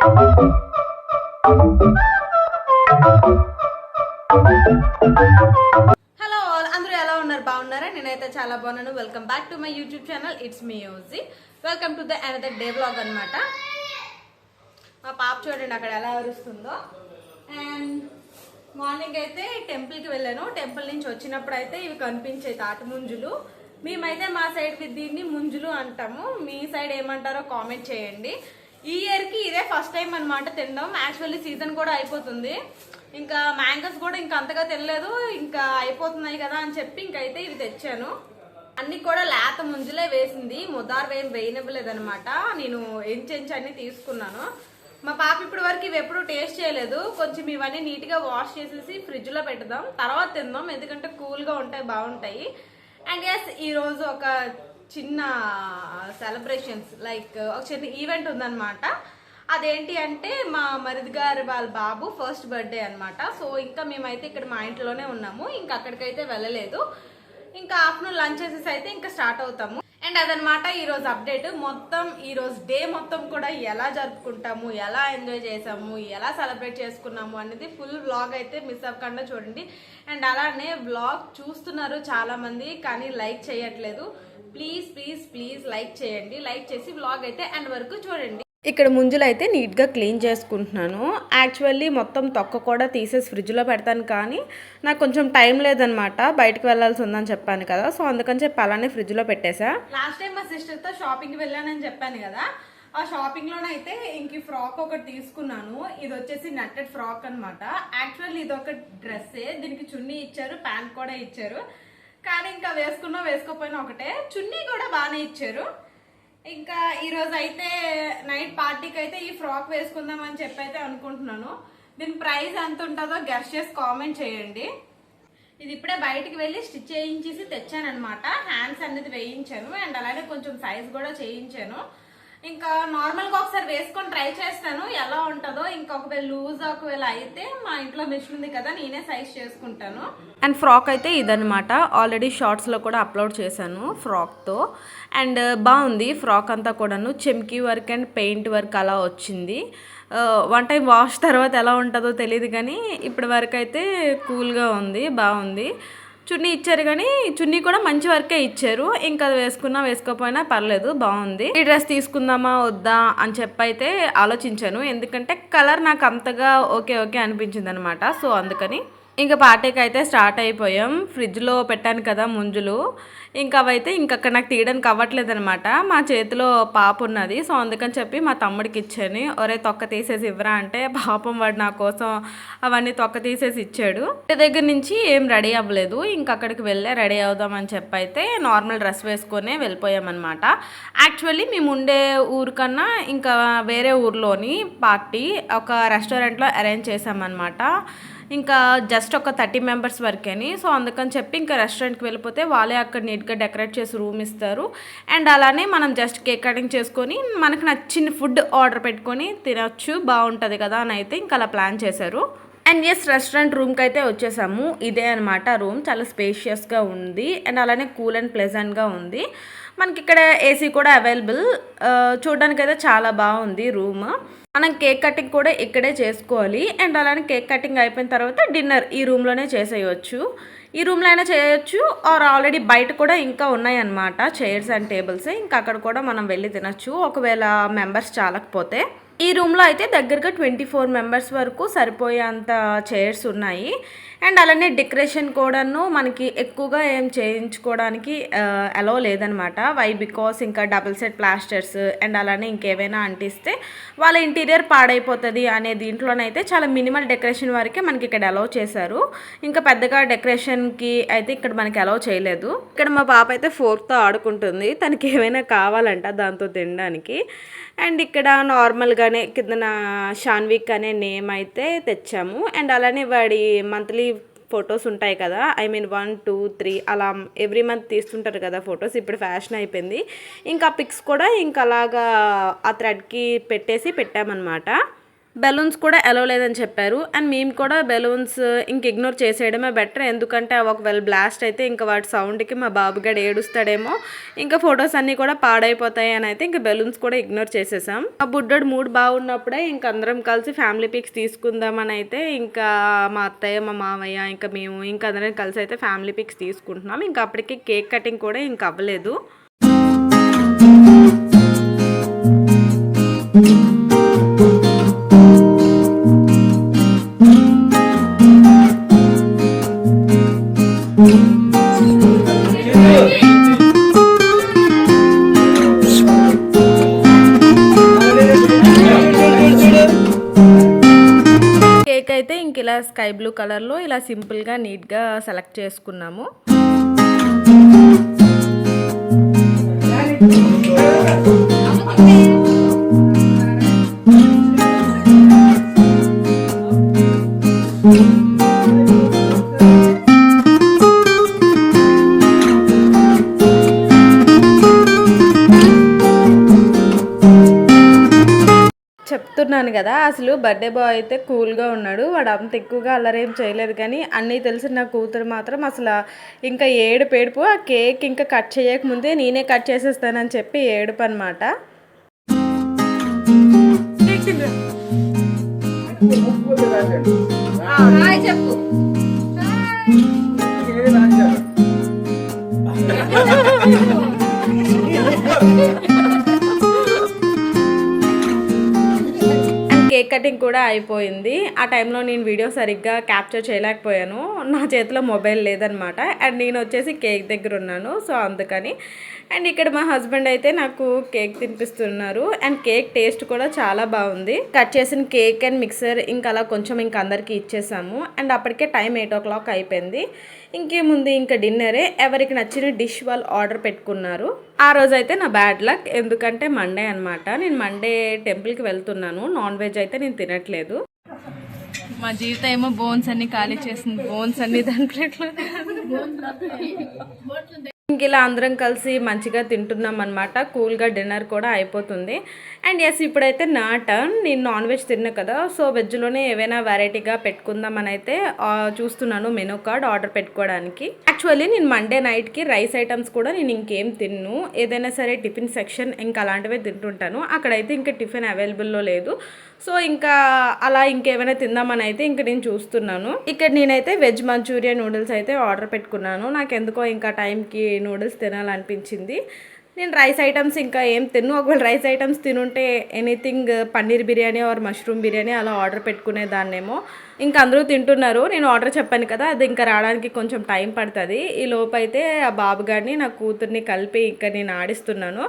Hello all, అందరూ ఎలా ఉన్నారు? బాగున్నారా? నేనైతే చాలా బాగున్నాను. Welcome back to my YouTube channel. It's me UG. Welcome to the another day vlog అనమాట. మా పాప చూడండి అక్కడ ఎలా అరుస్తుందో. అండ్ మార్నింగ్ అయితే టెంపుల్కి వెళ్ళాను. టెంపుల్ నుంచి వచ్చినప్పుడు అయితే ఇవి కనిపించాయి తాటి ముంజులు. మేమైతే మా సైడ్ దీన్ని ముంజులు అంటాము. మీ సైడ్ ఏమంటారో కామెంట్ చేయండి. ఈ ఇయర్కి ఇదే ఫస్ట్ టైం అనమాట తినడం. యాక్చువల్లీ సీజన్ కూడా అయిపోతుంది. ఇంకా మ్యాంగోస్ కూడా ఇంకా అంతగా తినలేదు, ఇంకా అయిపోతున్నాయి కదా అని చెప్పి ఇంకైతే ఇవి తెచ్చాను. అన్ని కూడా లేత ముంజులే వేసింది, ముదార్ వేయనివ్వలేదనమాట. నేను ఎంచెంచి అన్ని తీసుకున్నాను. మా పాప ఇప్పటి వరకు ఇవి ఎప్పుడు టేస్ట్ చేయలేదు. కొంచెం ఇవన్నీ నీట్గా వాష్ చేసేసి ఫ్రిడ్జ్లో పెడదాం, తర్వాత తిందాం, ఎందుకంటే కూల్గా ఉంటాయి, బాగుంటాయి. అండ్ ఎస్, ఈరోజు ఒక చిన్న సెలబ్రేషన్స్ లైక్ ఒక చిన్న ఈవెంట్ ఉందన్నమాట. అదేంటి అంటే మా మరిది గారు వాళ్ళ బాబు ఫస్ట్ బర్త్డే అనమాట. సో ఇంకా మేమైతే ఇక్కడ మా ఇంట్లోనే ఉన్నాము, ఇంకా అక్కడికైతే వెళ్ళలేదు. ఇంకా ఆఫ్టర్నూన్ లంచ్ చేసేసి అయితే ఇంకా స్టార్ట్ అవుతాము. అండ్ అదనమాట ఈరోజు అప్డేట్. మొత్తం ఈరోజు డే మొత్తం కూడా ఎలా జరుపుకుంటాము, ఎలా ఎంజాయ్ చేసాము, ఎలా సెలబ్రేట్ చేసుకున్నాము అనేది ఫుల్ వ్లాగ్ అయితే మిస్ అవ్వకుండా చూడండి. అండ్ అలానే వ్లాగ్ చూస్తున్నారు చాలా మంది, కానీ లైక్ చేయట్లేదు. ప్లీజ్ ప్లీజ్ ప్లీజ్ లైక్ చేయండి. లైక్ చేసి వ్లాగ్ అయితే ఎండ్ వరకు చూడండి. ఇక్కడ ముంజులు అయితే నీట్గా క్లీన్ చేసుకుంటున్నాను. యాక్చువల్లీ మొత్తం తొక్క కూడా తీసేసి ఫ్రిడ్జ్లో పెడతాను, కానీ నాకు కొంచెం టైం లేదనమాట, బయటకు వెళ్ళాల్సి ఉందని చెప్పాను కదా. సో అందుకని చెప్పి అలానే ఫ్రిడ్జ్లో పెట్టేసా. లాస్ట్ టైం మా సిస్టర్తో షాపింగ్కి వెళ్ళానని చెప్పాను కదా. ఆ షాపింగ్లోనైతే ఇంక ఫ్రాక్ ఒకటి తీసుకున్నాను. ఇది వచ్చేసి నట్టెడ్ ఫ్రాక్ అనమాట. యాక్చువల్లీ ఇది ఒక డ్రెస్సే, దీనికి చున్నీ ఇచ్చారు, ప్యాంట్ కూడా ఇచ్చారు. కానీ ఇంకా వేసుకున్నా వేసుకోపోయినా ఒకటే. చున్నీ కూడా బాగానే ఇచ్చారు. ఇంకా ఈరోజు అయితే నైట్ పార్టీకి అయితే ఈ ఫ్రాక్ వేసుకుందాం అని చెప్పి అయితే అనుకుంటున్నాను. దీని ప్రైస్ ఎంత ఉంటుందో గెస్ చేసి కామెంట్ చేయండి. ఇది ఇప్పుడే బయటికి వెళ్ళి స్టిచ్ చేయించేసి తెచ్చాను అనమాట. హ్యాండ్స్ అనేది వేయించాను అండ్ అలాగే కొంచెం సైజ్ కూడా చేయించాను. ఇంకా నార్మల్గా ఒకసారి వేసుకొని ట్రై చేస్తాను ఎలా ఉంటుందో. ఇంకా ఒకవేళ లూజ్ ఒకవేళ అయితే మా ఇంట్లో మిషన్ ఉంది కదా, నేనే సైజ్ చేసుకుంటాను. అండ్ ఫ్రాక్ అయితే ఇదనమాట. ఆల్రెడీ షార్ట్స్లో కూడా అప్లోడ్ చేశాను ఫ్రాక్తో. అండ్ బాగుంది ఫ్రాక్ అంతా కూడాను. చెమ్కీ వర్క్ అండ్ పెయింట్ వర్క్ అలా వచ్చింది. వన్ టైం వాష్ తర్వాత ఎలా ఉంటుందో తెలియదు, కానీ ఇప్పటి వరకు అయితే కూల్గా ఉంది, బాగుంది. చున్నీ ఇచ్చారు, కానీ చున్నీ కూడా మంచి వర్కే ఇచ్చారు. ఇంకా అది వేసుకున్నా వేసుకోకపోయినా పర్లేదు, బాగుంది. ఈ డ్రెస్ తీసుకుందామా వద్దా అని చెప్పి అయితే ఆలోచించాను, ఎందుకంటే కలర్ నాకు అంతగా ఓకే అనిపించింది అనమాట. సో అందుకని ఇంకా పార్టీకి అయితే స్టార్ట్ అయిపోయాం. ఫ్రిడ్జ్లో పెట్టాను కదా ముంజులు, ఇంకా అవైతే ఇంకక్కడ నాకు తీయడానికి అవ్వట్లేదు అనమాట. మా చేతిలో పాప ఉన్నది, సో అందుకని చెప్పి మా తమ్ముడికి ఇచ్చాను. ఒరే తొక్క తీసేసి ఇవ్వరా అంటే పాపం వాడు నా కోసం అవన్నీ తొక్క తీసేసి ఇచ్చాడు. ఇంటి దగ్గర నుంచి ఏం రెడీ అవ్వలేదు, ఇంకా అక్కడికి వెళ్ళే రెడీ అవుదామని చెప్పి అయితే నార్మల్ డ్రెస్ వేసుకొని వెళ్ళిపోయామన్నమాట. యాక్చువల్లీ మేము ఉండే ఊరు కన్నా ఇంకా వేరే ఊర్లోని పార్టీ ఒక రెస్టారెంట్లో అరేంజ్ చేసామన్నమాట. ఇంకా జస్ట్ ఒక 30 మెంబర్స్ వరకేని. సో అందుకని చెప్పి ఇంకా రెస్టారెంట్కి వెళ్ళిపోతే వాళ్ళే అక్కడ నీట్గా డెకరేట్ చేసి రూమ్ ఇస్తారు. అండ్ అలానే మనం జస్ట్ కేక్ కటింగ్ చేసుకొని మనకు నచ్చిన ఫుడ్ ఆర్డర్ పెట్టుకొని తినచ్చు, బాగుంటుంది కదా అని అయితే ఇంకా అలా ప్లాన్ చేశారు. అండ్ ఎస్, రెస్టారెంట్ రూమ్కి అయితే వచ్చేసాము. ఇదే అనమాట రూమ్, చాలా స్పేషియస్గా ఉంది అండ్ అలానే కూల్ అండ్ ప్లెజెంట్గా ఉంది. మనకి ఇక్కడ ఏసీ కూడా అవైలబుల్. చూడడానికి అయితే చాలా బాగుంది రూమ్. మనం కేక్ కటింగ్ కూడా ఇక్కడే చేసుకోవాలి. అండ్ అలానే కేక్ కటింగ్ అయిపోయిన తర్వాత డిన్నర్ ఈ రూమ్లోనే చేసేయచ్చు. ఈ రూమ్లో అయినా చేయొచ్చు, ఆర్ ఆల్రెడీ బయట కూడా ఇంకా ఉన్నాయన్నమాట చైర్స్ అండ్ టేబుల్స్. ఇంకా అక్కడ కూడా మనం వెళ్ళి తినచ్చు ఒకవేళ మెంబర్స్ చాలకపోతే. ఈ రూమ్లో అయితే దగ్గరగా 24 మెంబర్స్ వరకు సరిపోయేంత చైర్స్ ఉన్నాయి. అండ్ అలానే డెకరేషన్ కూడాను మనకి ఎక్కువగా ఏం చేయించుకోవడానికి అలో లేదనమాట. వై బికాస్ ఇంకా డబుల్ సెట్ ప్లాస్టర్స్ అండ్ అలానే ఇంకేమైనా అంటిస్తే వాళ్ళ ఇంటీరియర్ పాడైపోతుంది అనే దీంట్లోనైతే చాలా మినిమల్ డెకరేషన్ వరకే మనకి ఇక్కడ అలౌ చేశారు. ఇంకా పెద్దగా డెకరేషన్కి అయితే ఇక్కడ మనకి అలౌ చేయలేదు. ఇక్కడ మా పాప అయితే ఫోర్క్తో ఆడుకుంటుంది, తనకి ఏమైనా కావాలంట దాంతో తినడానికి. అండ్ ఇక్కడ నార్మల్గానే కిందన షాన్విక్ అనే నేమ్ అయితే తెచ్చాము. అండ్ అలానే వాడి మంత్లీ ఫొటోస్ ఉంటాయి కదా, ఐ మీన్ 1, 2, 3 అలా ఎవ్రీ మంత్ తీస్తుంటారు కదా ఫొటోస్, ఇప్పుడు ఫ్యాషన్ అయిపోయింది. ఇంకా పిక్స్ కూడా ఇంకా అలాగా ఆ థ్రెడ్కి పెట్టామన్నమాట. బెలూన్స్ కూడా అలో లేదని చెప్పారు. అండ్ మేము కూడా బెలూన్స్ ఇంక ఇగ్నోర్ చేసేయడమే బెటర్. ఎందుకంటే ఒకవేళ బ్లాస్ట్ అయితే ఇంకా వాటి సౌండ్కి మా బాబుగాడు ఏడుస్తాడేమో, ఇంకా ఫొటోస్ అన్నీ కూడా పాడైపోతాయి అని అయితే ఇంకా బెలూన్స్ కూడా ఇగ్నోర్ చేసేసాం. ఆ బుడ్డోడు మూడ్ బాగున్నప్పుడే ఇంక అందరం కలిసి ఫ్యామిలీ పిక్స్ తీసుకుందామని అయితే ఇంకా మా అత్తయ్య, మా మామయ్య, ఇంకా మేము ఇంకా అందరం కలిసి అయితే ఫ్యామిలీ పిక్స్ తీసుకుంటున్నాం. ఇంకా అప్పటికి కేక్ కటింగ్ కూడా ఇంకా అవ్వలేదు. కేక్ అయితే ఇంక ఇలా స్కై బ్లూ కలర్లో ఇలా సింపుల్గా నీట్గా సెలెక్ట్ చేసుకున్నాము. చెప్తున్నాను కదా, అసలు బర్త్డే బాయ్ అయితే కూల్గా ఉన్నాడు. వాడు అంత ఎక్కువగా అల్లరేం చేయలేదు. కానీ అన్నీ తెలిసి నా కూతురు మాత్రం అసలు ఇంకా ఏడుపు. ఆ కేక్ ఇంకా కట్ చేయకముందే నేనే కట్ చేసేస్తానని చెప్పి ఏడుపు అనమాట. చెప్పు కేక్ కటింగ్ కూడా అయిపోయింది. ఆ టైంలో నేను వీడియో సరిగ్గా క్యాప్చర్ చేయలేకపోయాను. నా చేతిలో మొబైల్ లేదనమాట. అండ్ నేను వచ్చేసి కేక్ దగ్గర ఉన్నాను. సో అందుకని. అండ్ ఇక్కడ మా హస్బెండ్ అయితే నాకు కేక్ తినిపిస్తున్నారు. అండ్ కేక్ టేస్ట్ కూడా చాలా బాగుంది. కట్ చేసిన కేక్ అండ్ మిక్సర్ ఇంకా అలా కొంచెం ఇంకా అందరికీ ఇచ్చేసాము. అండ్ అప్పటికే టైం 8 o'clock అయిపోయింది. ఇంకేముంది ఇంకా డిన్నరే. ఎవరికి నచ్చిన డిష్ వాళ్ళు ఆర్డర్ పెట్టుకున్నారు. ఆ రోజైతే నా బ్యాడ్ లక్. ఎందుకంటే మండే అనమాట. నేను మండే టెంపుల్కి వెళ్తున్నాను. నాన్ వెజ్ అయితే నేను తినట్లేదు. మా జీవితం ఏమో బోన్స్ అన్ని ఖాళీ చేసింది. బోన్స్ అన్ని దాంట్లో ఇంక ఇలా అందరం కలిసి మంచిగా తింటున్నాం అనమాట. కూల్గా డిన్నర్ కూడా అయిపోతుంది. అండ్ ఎస్, ఇప్పుడైతే నా టర్న్. నేను నాన్ వెజ్ తిన్నా కదా, సో వెజ్లోనే ఏవైనా వెరైటీగా పెట్టుకుందామని అయితే చూస్తున్నాను మెనూ కార్డ్ ఆర్డర్ పెట్టుకోవడానికి. యాక్చువల్లీ నేను మండే నైట్కి రైస్ ఐటమ్స్ కూడా నేను ఇంకేం తిన్ను. ఏదైనా సరే టిఫిన్ సెక్షన్ ఇంకా అలాంటివే తింటుంటాను. అక్కడైతే ఇంకా టిఫిన్ అవైలబుల్లో లేదు. సో ఇంకా అలా ఇంకేమైనా తిందామని అయితే ఇంక నేను చూస్తున్నాను. ఇక్కడ నేనైతే వెజ్ మంచూరియా నూడిల్స్ అయితే ఆర్డర్ పెట్టుకున్నాను. నాకు ఎందుకో ఇంకా టైంకి నూడిల్స్ తినాలనిపించింది. నేను రైస్ ఐటమ్స్ ఇంకా ఏం తిన్ను. ఒకవేళ రైస్ ఐటమ్స్ తినుంటే anything paneer biryani or mushroom biryani అలా ఆర్డర్ పెట్టుకునేదాన్నేమో. ఇంకా అందరూ తింటున్నారు. నేను ఆర్డర్ చెప్పాను కదా, అది ఇంకా రావడానికి కొంచెం టైం పడుతుంది. ఈ లోపు అయితే ఆ బాబు గారిని నా కూతుర్ని కలిపి ఇంకా నేను ఆడిస్తున్నాను.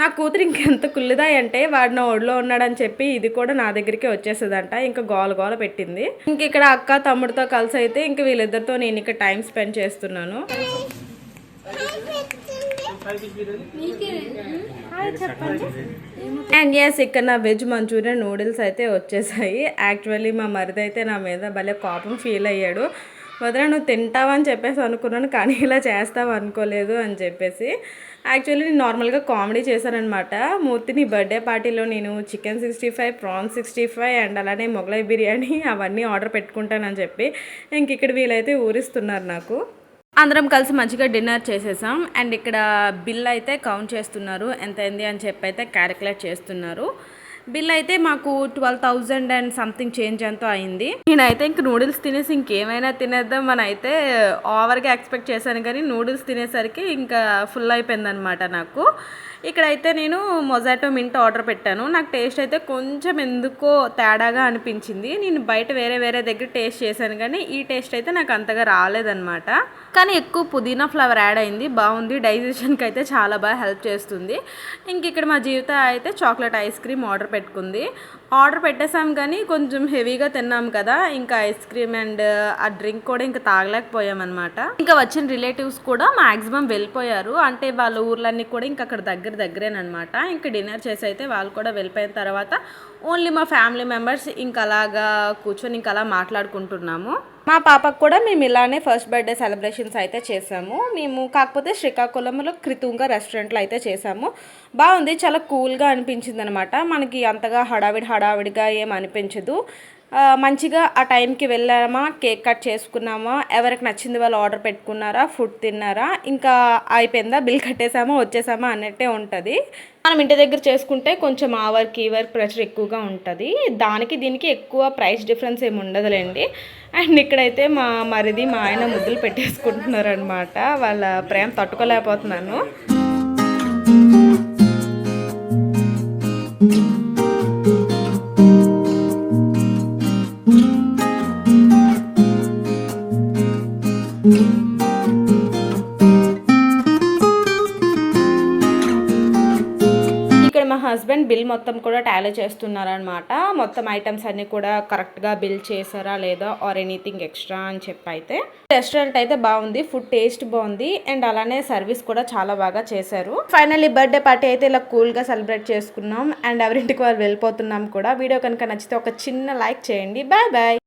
నా కూతురు ఇంకెంత కుళ్ళిదాయి అంటే వాడు నా ఒడిలో ఉన్నాడని చెప్పి ఇది కూడా నా దగ్గరికి వచ్చేస్తుందంట. ఇంకా గోల పెట్టింది. ఇంక ఇక్కడ అక్క తమ్ముడితో కలిసి అయితే ఇంక వీళ్ళిద్దరితో నేను ఇక్కడ టైం స్పెండ్ చేస్తున్నాను. అండ్ ఎస్, ఇక్కడ నా వెజ్ మంచూరియన్ నూడిల్స్ అయితే వచ్చేసాయి. యాక్చువల్లీ మా మరిది అయితే నా మీద భలే కోపం ఫీల్ అయ్యాడు. వదిన నువ్వు తింటావని చెప్పేసి అనుకున్నాను, కానీ ఇలా చేస్తావు అనుకోలేదు అని చెప్పేసి. యాక్చువల్లీ నేను నార్మల్గా కామెడీ చేశానమాట. మూర్తిని బర్త్డే పార్టీలో నేను చికెన్ 65, ప్రాన్స్ 65 అండ్ అలానే మొగలై బిర్యానీ అవన్నీ ఆర్డర్ పెట్టుకుంటానని చెప్పి ఇంక ఇక్కడ వీలైతే ఊరిస్తున్నారు నాకు. అందరం కలిసి మంచిగా డిన్నర్ చేసేసాం. అండ్ ఇక్కడ బిల్ అయితే కౌంట్ చేస్తున్నారు, ఎంత అయింది అని చెప్పి అయితే క్యాలిక్యులేట్ చేస్తున్నారు. బిల్ అయితే మాకు 12,000 అండ్ సంథింగ్ చేంజ్ ఎంతో అయింది. నేనైతే ఇంక నూడిల్స్ తినేసి ఇంకేమైనా తినేద్దాం అని అయితే ఓవర్గా ఎక్స్పెక్ట్ చేశాను, కానీ నూడిల్స్ తినేసరికి ఇంకా ఫుల్ అయిపోయిందనమాట నాకు. ఇక్కడైతే నేను మొజాటో మింట్ ఆర్డర్ పెట్టాను. నాకు టేస్ట్ అయితే కొంచెం ఎందుకో తేడాగా అనిపించింది. నేను బయట వేరే దగ్గర టేస్ట్ చేశాను, కానీ ఈ టేస్ట్ అయితే నాకు అంతగా రాలేదన్నమాట. కానీ ఎక్కువ పుదీనా ఫ్లేవర్ యాడ్ అయింది, బాగుంది. డైజెషన్కి అయితే చాలా బాగా హెల్ప్ చేస్తుంది. ఇంక ఇక్కడ మా జీవిత అయితే చాక్లెట్ ఐస్ క్రీమ్ ఆర్డర్ పెట్టుకుంది. ఆర్డర్ పెట్టేసాం, కానీ కొంచెం హెవీగా తిన్నాం కదా, ఇంకా ఐస్ క్రీమ్ అండ్ ఆ డ్రింక్ కూడా ఇంకా తాగలేకపోయామన్నమాట. ఇంకా వచ్చిన రిలేటివ్స్ కూడా మ్యాక్సిమం వెళ్ళిపోయారు. అంటే వాళ్ళ ఊర్లన్నీ కూడా ఇంకా అక్కడ దగ్గరేనమాట. ఇంకా డిన్నర్ చేసి అయితే వాళ్ళు కూడా వెళ్ళిపోయిన తర్వాత ఓన్లీ మా ఫ్యామిలీ మెంబర్స్ ఇంకా అలాగా కూర్చొని ఇంకా అలా మాట్లాడుకుంటున్నాము. మా పాపకు కూడా మేము ఇలానే ఫస్ట్ బర్త్డే సెలబ్రేషన్స్ అయితే చేసాము. మేము కాకపోతే శ్రీకాకుళంలో కృతుంగ రెస్టారెంట్లో అయితే చేసాము. బాగుంది, చాలా కూల్గా అనిపించింది అనమాట. మనకి అంతగా హడావిడిగా ఏం అనిపించదు. మంచిగా ఆ టైంకి వెళ్ళామా, కేక్ కట్ చేసుకున్నామా, ఎవరికి నచ్చింది వాళ్ళు ఆర్డర్ పెట్టుకున్నారా, ఫుడ్ తిన్నారా, ఇంకా అయిపోయిందా, బిల్ కట్టేసామా వచ్చేసామా అన్నట్టే ఉంటుంది. మనం ఇంటి దగ్గర చేసుకుంటే కొంచెం ఆ వర్క్ ఈ వర్క్ ప్రెషర్ ఎక్కువగా ఉంటుంది. దానికి దీనికి ఎక్కువ ప్రైస్ డిఫరెన్స్ ఏమి ఉండదులేండి. అండ్ ఇక్కడైతే మా ఆయన ముద్దులు పెట్టేసుకుంటున్నారు అనమాట. వాళ్ళ ప్రేమ తట్టుకోలేకపోతున్నాను. మా హస్బెండ్ బిల్ మొత్తం కూడా టాలీ చేస్తున్నారనమాట. మొత్తం ఐటమ్స్ అన్నీ కూడా కరెక్ట్గా బిల్ చేశారా లేదా ఆర్ ఎనీథింగ్ ఎక్స్ట్రా అని చెప్పి అయితే. రెస్టారెంట్ అయితే బాగుంది, ఫుడ్ టేస్ట్ బాగుంది అండ్ అలానే సర్వీస్ కూడా చాలా బాగా చేశారు. ఫైనల్లీ బర్త్డే పార్టీ అయితే ఇలా కూల్గా సెలబ్రేట్ చేసుకున్నాం అండ్ ఎవరింటికి వాళ్ళు వెళ్ళిపోతున్నాం కూడా. వీడియో కనుక నచ్చితే ఒక చిన్న లైక్ చేయండి. Bye bye.